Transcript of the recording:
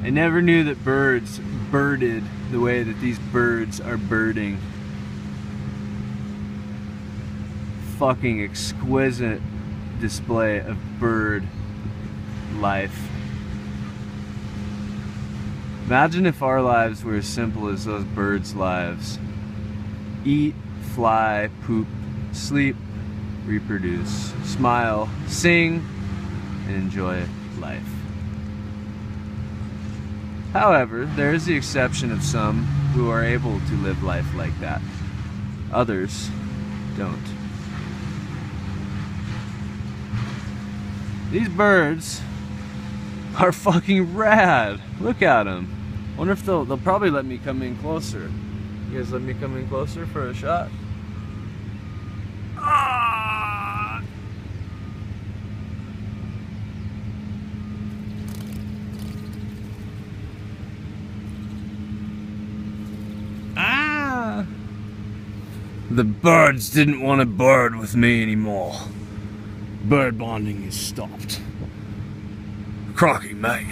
I never knew that birds birded the way that these birds are birding. Fucking exquisite display of bird life. Imagine if our lives were as simple as those birds' lives. Eat, fly, poop, sleep, reproduce, smile, sing, and enjoy life. However, there is the exception of some who are able to live life like that. Others don't. These birds are fucking rad. Look at them. Wonder if they'll probably let me come in closer. You guys let me come in closer for a shot? Ah! Ah! The birds didn't want to bird with me anymore. Bird bonding is stopped. Crocky, mate.